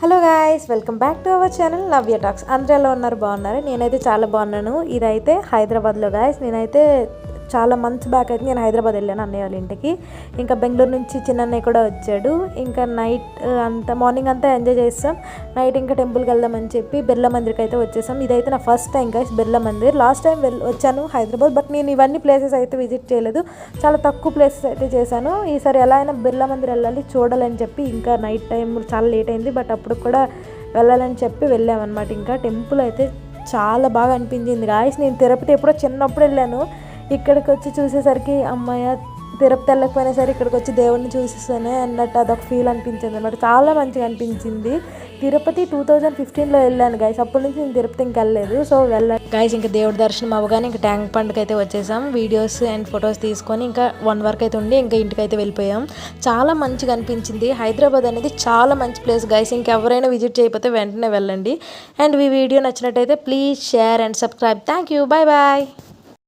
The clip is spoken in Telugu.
Hello guys, welcome back to our channel Navya talks. అందరూ ఎలా ఉన్నారు? బాగున్నారు? నేనైతే చాలా బాగున్నాను. ఇదైతే హైదరాబాద్లో గాయ్స్. నేనైతే చాలా మంత్స్ బ్యాక్ అయితే నేను హైదరాబాద్ వెళ్ళాను అన్నయ్య వాళ్ళ ఇంటికి. ఇంకా బెంగళూరు నుంచి చిన్నన్నయ్య కూడా వచ్చాడు. ఇంకా నైట్ అంతా మార్నింగ్ అంతా ఎంజాయ్ చేస్తాం. నైట్ ఇంకా టెంపుల్కి వెళ్దామని చెప్పి బిర్లా మందిర్కి అయితే వచ్చేసాం. ఇదైతే నా first time guys Birla Mandir. Last time వచ్చాను హైదరాబాద్, బట్ నేను ఇవన్నీ ప్లేసెస్ అయితే విజిట్ చేయలేదు. చాలా తక్కువ ప్లేసెస్ అయితే చేశాను. ఈసారి ఎలా అయినా బిర్లా మందిర్ వెళ్ళాలి, చూడాలని చెప్పి ఇంకా నైట్ టైం చాలా లేట్ అయింది, బట్ అప్పుడు కూడా వెళ్ళాలని చెప్పి వెళ్ళామన్నమాట. ఇంకా టెంపుల్ అయితే చాలా బాగా అనిపించింది గాయ్స్. నేను తిరుపతి ఎప్పుడో చిన్నప్పుడు వెళ్ళాను. ఇక్కడికి వచ్చి చూసేసరికి అమ్మాయ తిరుపతి వెళ్ళకపోయినా సరే ఇక్కడికి వచ్చి దేవుడిని చూసేసానే అన్నట్టు అదొక ఫీల్ అనిపించింది అనమాట. చాలా మంచిగా అనిపించింది. తిరుపతి 2015లో వెళ్ళాను గాయస్. అప్పటి నుంచి నేను తిరుపతి ఇంక వెళ్ళలేదు. సో వెళ్ళాను గాయస్. ఇంకా దేవుడి దర్శనం అవ్వగానే ఇంకా ట్యాంక్ బండ్కి అయితే వచ్చేసాం. వీడియోస్ అండ్ ఫొటోస్ తీసుకొని ఇంకా 1 వరకు అయితే ఉండి ఇంకా ఇంటికి అయితే వెళ్ళిపోయాం. చాలా మంచిగా అనిపించింది. హైదరాబాద్ అనేది చాలా మంచి ప్లేస్ గాయస్. ఇంకెవరైనా విజిట్ చేయకపోతే వెంటనే వెళ్ళండి. అండ్ ఈ వీడియో నచ్చినట్టయితే please share and subscribe. Thank you. Bye bye.